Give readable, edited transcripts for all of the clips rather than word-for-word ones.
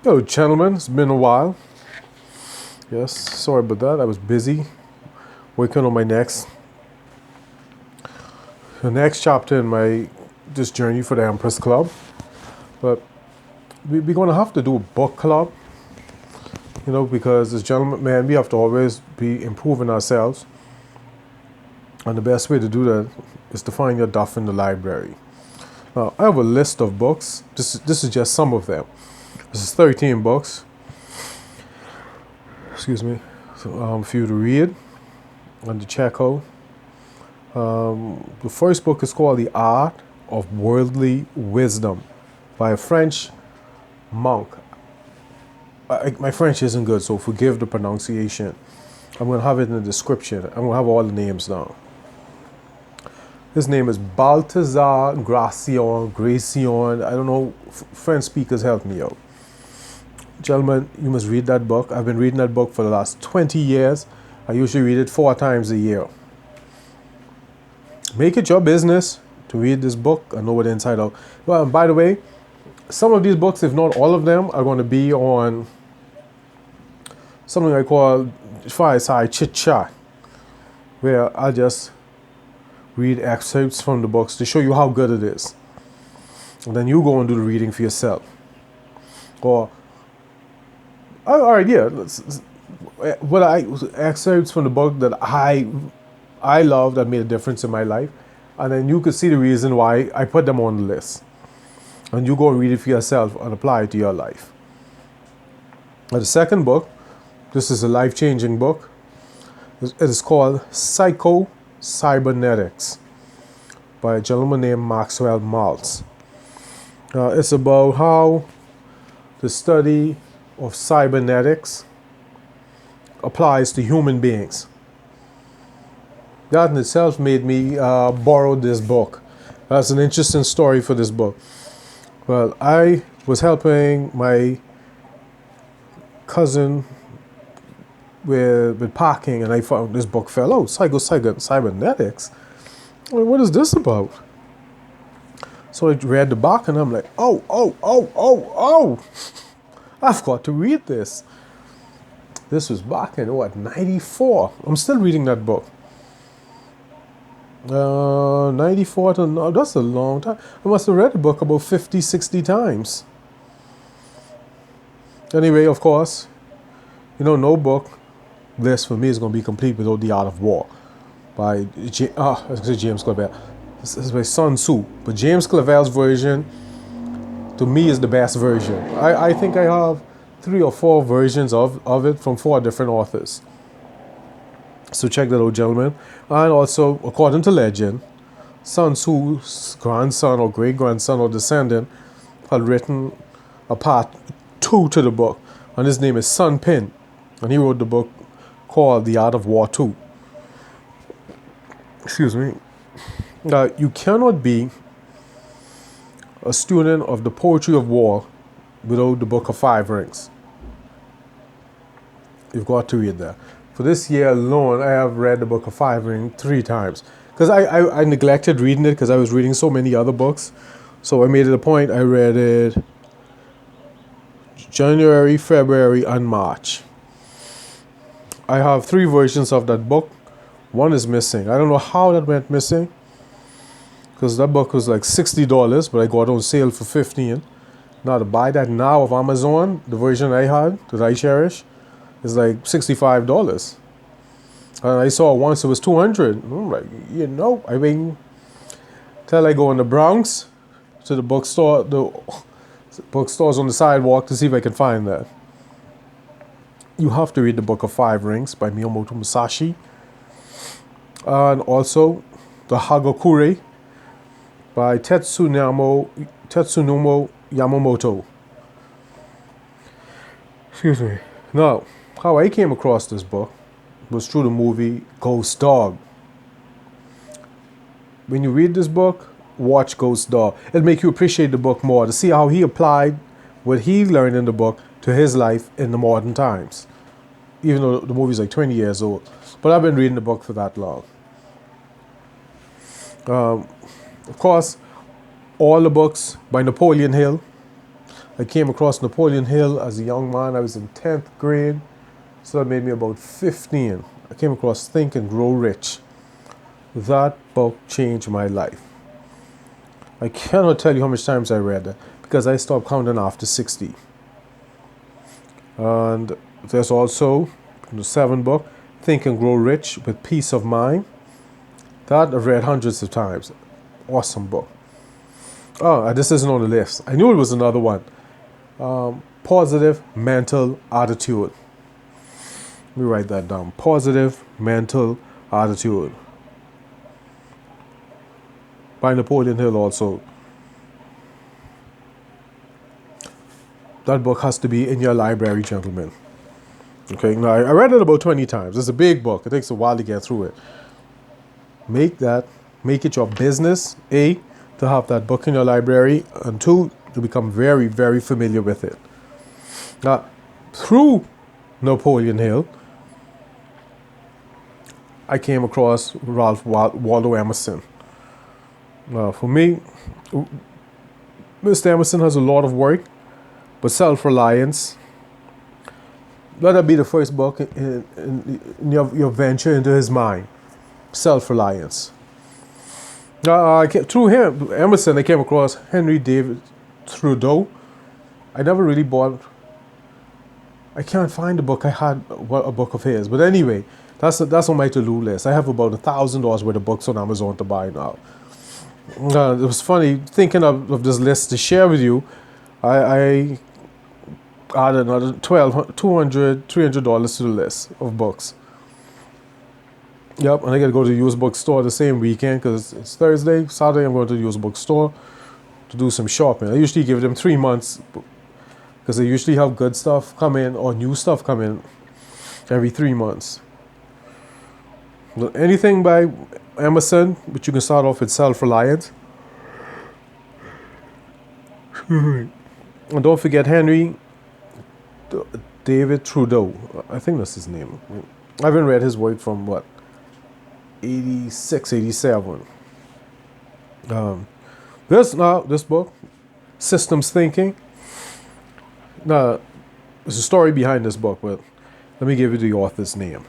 Hello, gentlemen. It's been a while. Yes, sorry about that. I was busy working on the next chapter in my this journey for the Empress Club. But we're gonna have to do a book club, because as gentlemen, man, we have to always be improving ourselves. And the best way to do that is to find your duff in the library. Now, I have a list of books. This is just some of them. This is 13 books. Excuse me. So, for you to read and to check out. The first book is called The Art of Worldly Wisdom by a French monk. My French isn't good, so forgive the pronunciation. I'm going to have it in the description. I'm going to have all the names down. His name is Balthazar Gracion. I don't know. French speakers, help me out. Gentlemen, you must read that book. I've been reading that book for the last 20 years. I usually read it 4 times a year. Make it your business to read this book and know it inside out. Well, and by the way, some of these books, if not all of them, are going to be on something I call fireside chit chat, where I'll just read excerpts from the books to show you how good it is. And then you go and do the reading for yourself. Or, all right, yeah. Excerpts from the book that I love that made a difference in my life. And then you could see the reason why I put them on the list. And you go and read it for yourself and apply it to your life. Now, the second book, this is a life-changing book. It is called Psycho-Cybernetics by a gentleman named Maxwell Maltz. It's about how the study of cybernetics applies to human beings. That in itself made me borrow this book. That's an interesting story for this book. Well, I was helping my cousin with parking, and I found this book fell out. Cybernetics? What is this about? So I read the back, and I'm like, oh. I've got to read this. This was back in, 94. I'm still reading that book. 94 to now, that's a long time. I must have read the book about 50, 60 times. Anyway, of course, no book list for me is going to be complete without The Art of War by James Clavell. This is by Sun Tzu. But James Clavell's version, to me, is the best version. I think I have 3 or 4 versions of it from 4 different authors. So check that out, gentlemen. And also, according to legend, Sun Tzu's grandson or great-grandson or descendant had written a part 2 to the book. And his name is Sun Pin. And he wrote the book called The Art of War 2. Excuse me. Now, you cannot be a student of the poetry of war without the Book of 5 Rings. You've got to read that. For this year alone, I have read the Book of 5 Rings 3 times. Because I neglected reading it because I was reading so many other books. So I made it a point. I read it January, February, and March. I have 3 versions of that book. One is missing. I don't know how that went missing. Because that book was like $60, but I got it on sale for $15. Now to buy that now of Amazon, the version I had, that I cherish, is like $65. And I saw it once, it was $200. I'm like, till I go in the Bronx to the bookstore, the bookstores on the sidewalk to see if I can find that. You have to read the Book of 5 Rings by Miyamoto Musashi. And also the Hagakure by Tetsunobu Yamamoto. Excuse me. Now, how I came across this book was through the movie Ghost Dog. When you read this book, watch Ghost Dog. It'll make you appreciate the book more, to see how he applied what he learned in the book to his life in the modern times. Even though the movie's like 20 years old. But I've been reading the book for that long. Of course, all the books by Napoleon Hill. I came across Napoleon Hill as a young man. I was in 10th grade, so that made me about 15. I came across Think and Grow Rich. That book changed my life. I cannot tell you how much times I read it because I stopped counting after 60. And there's also the 7th book, Think and Grow Rich with Peace of Mind. That I've read hundreds of times. Awesome book. Oh, this isn't on the list. I knew it was another one. Positive Mental Attitude. Let me write that down. Positive Mental Attitude. By Napoleon Hill also. That book has to be in your library, gentlemen. Okay, now I read it about 20 times. It's a big book. It takes a while to get through it. Make it your business, A, to have that book in your library, and 2, to become very, very familiar with it. Now, through Napoleon Hill, I came across Waldo Emerson. For me, Mr. Emerson has a lot of work, but self-reliance, let that be the first book in your venture into his mind. Self-reliance. Through him, Emerson, I came across Henry David Thoreau. I never really bought. I can't find a book. I had a book of his, but anyway, that's on my to-do list. I have about $1,000 worth of books on Amazon to buy now. It was funny thinking of this list to share with you. I added another $200, $300 to the list of books. Yep, and I got to go to the used bookstore the same weekend because it's Thursday. Saturday, I'm going to the used bookstore to do some shopping. I usually give them 3 months because they usually have good stuff come in or new stuff come in every 3 months. But anything by Emerson, but you can start off with self-reliance. And don't forget Henry David Thoreau. I think that's his name. I haven't read his work from 86, 87. This book, Systems Thinking. Now, there's a story behind this book, but let me give you the author's name.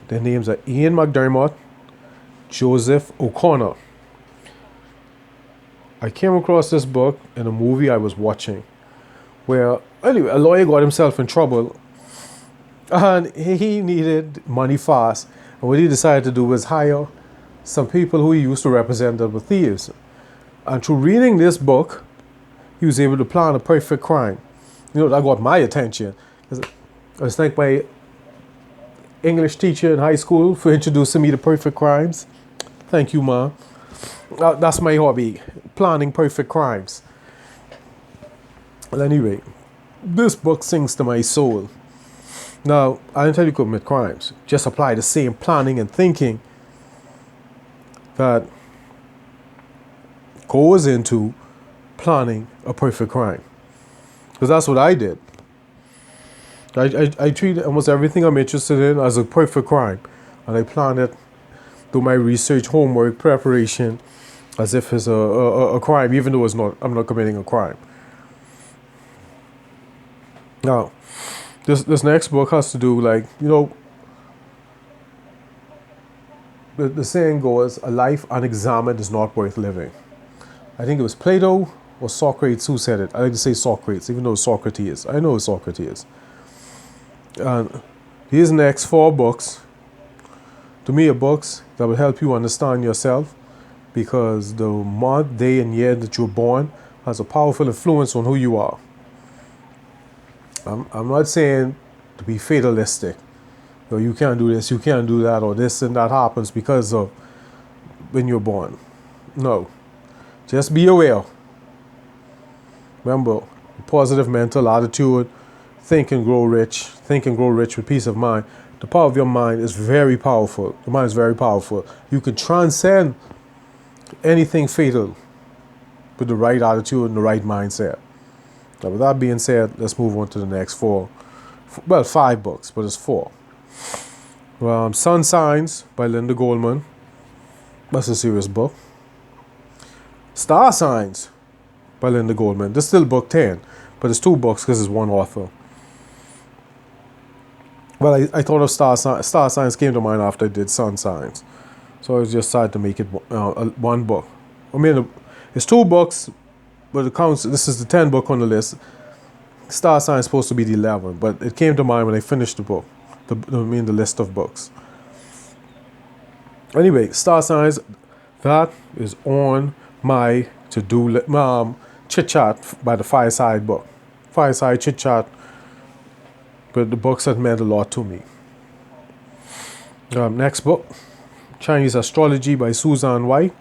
Their names are Ian McDermott, Joseph O'Connor. I came across this book in a movie I was watching where, anyway, a lawyer got himself in trouble and he needed money fast. And what he decided to do was hire some people who he used to represent that were thieves. And through reading this book, he was able to plan a perfect crime. You know, that got my attention. I was thanked my English teacher in high school for introducing me to perfect crimes. Thank you, Ma. That's my hobby, planning perfect crimes. At any rate, this book sings to my soul. Now, I didn't tell you to commit crimes. Just apply the same planning and thinking that goes into planning a perfect crime. Because that's what I did. I treat almost everything I'm interested in as a perfect crime. And I plan it, do my research, homework, preparation, as if it's a crime, even though I'm not committing a crime. Now, this next book has to do, the saying goes, a life unexamined is not worth living. I think it was Plato or Socrates who said it. I like to say Socrates, even though it's Socrates. I know it's Socrates. And these next 4 books, to me, are books that will help you understand yourself, because the month, day, and year that you're born has a powerful influence on who you are. I'm not saying to be fatalistic. You can't do this, you can't do that, or this and that happens because of when you're born. No. Just be aware. Remember, positive mental attitude, think and grow rich with peace of mind. The power of your mind is very powerful. The mind is very powerful. You can transcend anything fatal with the right attitude and the right mindset. Now, with that being said, let's move on to the next 5 books, but it's 4. Sun Signs by Linda Goldman. That's a serious book. Star Signs by Linda Goldman. This is still book 10. but it's two books because it's one author. Well, I thought of star signs came to mind after I did sun signs, so I just decided to make it one book. I mean, it's two books, but it counts. This is the 10th book on the list. Star sign is supposed to be the 11th, but it came to mind when I finished the book. The list of books. Anyway, star signs, that is on my to-do chit chat by the Fireside book. Fireside chit chat, but the books that meant a lot to me. Next book, Chinese Astrology by Suzanne White.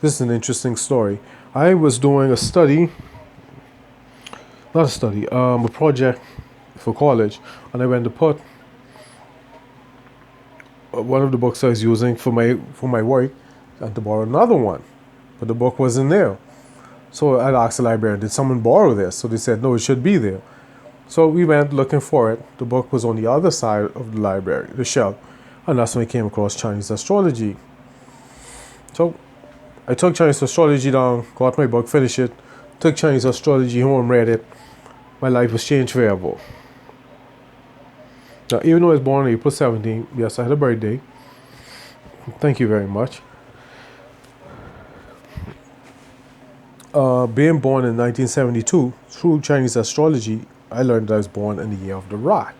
This is an interesting story. I was doing a project for college, and I went to put one of the books I was using for my work and to borrow another one, but the book wasn't there. So I asked the librarian, did someone borrow this? So they said, no, it should be there. So we went looking for it. The book was on the other side of the library, the shelf, and that's when I came across Chinese Astrology. So I took Chinese Astrology down, got my book, finished it, took Chinese Astrology home, read it. My life was changed forever. Now, even though I was born on April 17th, yes, I had a birthday. Thank you very much. Being born in 1972, through Chinese Astrology, I learned that I was born in the year of the rat,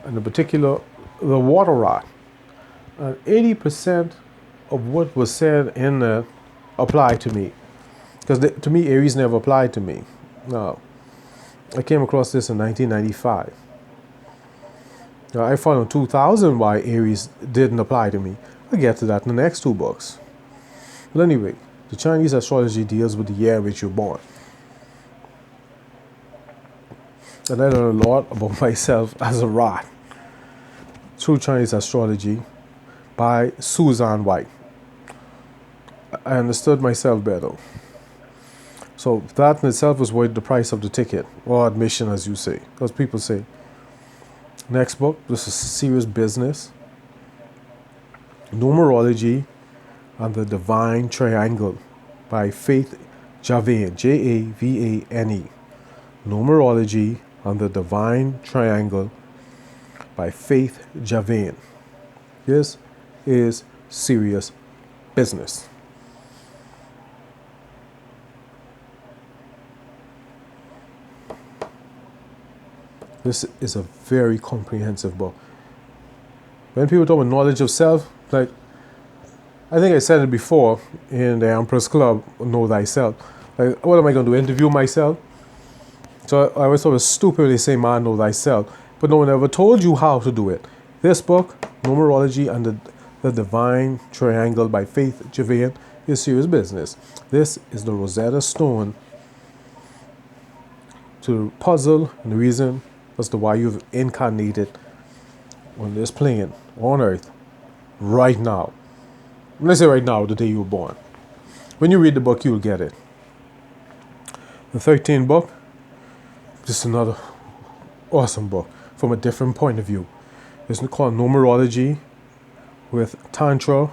and in particular, the water rat. And 80% of what was said in that applied to me. Because to me, Aries never applied to me. Now, I came across this in 1995. Now, I found in 2000 why Aries didn't apply to me. I'll get to that in the next two books. But anyway, the Chinese Astrology deals with the year in which you're born. And I learned a lot about myself as a rat through Chinese Astrology by Suzanne White. I understood myself better. So that in itself was worth the price of the ticket, or admission, as you say, because people say. Next book, this is serious business. Numerology and the Divine Triangle by Faith Javane, Javane. Numerology and the Divine Triangle by Faith Javane. This is serious business. This is a very comprehensive book. When people talk about knowledge of self, like, I think I said it before in the Empress Club, Know Thyself. Like, what am I going to do, interview myself? So I always thought it was stupid when they say, man, know thyself. But no one ever told you how to do it. This book, Numerology and the Divine Triangle by Faith Javane, is serious business. This is the Rosetta Stone to the puzzle and the reason as to why you've incarnated on this plane, on Earth, right now. When I say right now, the day you were born. When you read the book, you'll get it. The 13th book, just another awesome book from a different point of view. It's called Numerology with Tantra,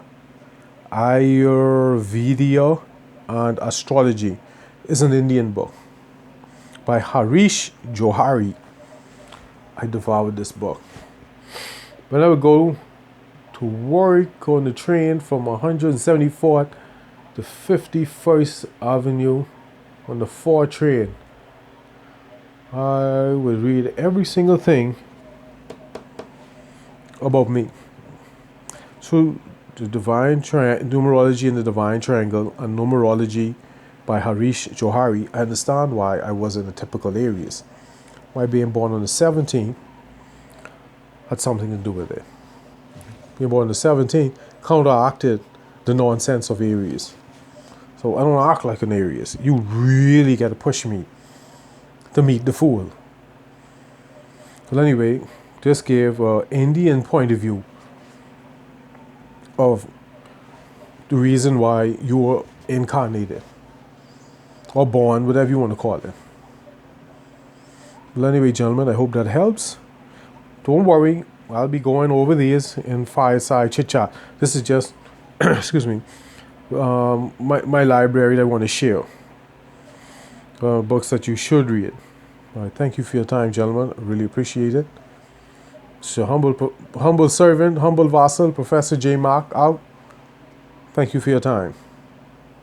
Ayurveda, and Astrology. It's an Indian book by Harish Johari. I devoured this book. When I would go to work on the train from 174th to 51st Avenue on the 4 train, I would read every single thing about me. Through the Numerology and the Divine Triangle and Numerology by Harish Johari, I understand why I wasn't a typical Aries. Why being born on the 17th had something to do with it. Being born on the 17th counteracted the nonsense of Aries. So I don't act like an Aries. You really got to push me to meet the fool. But anyway, this gave an Indian point of view of the reason why you were incarnated or born, whatever you want to call it. Well, anyway, gentlemen, I hope that helps. Don't worry, I'll be going over these in Fireside Chit Chat. This is just, excuse me, my library that I want to share. books that you should read. All right, thank you for your time, gentlemen. I really appreciate it. So humble servant, humble vassal, Professor J. Mark out. Thank you for your time.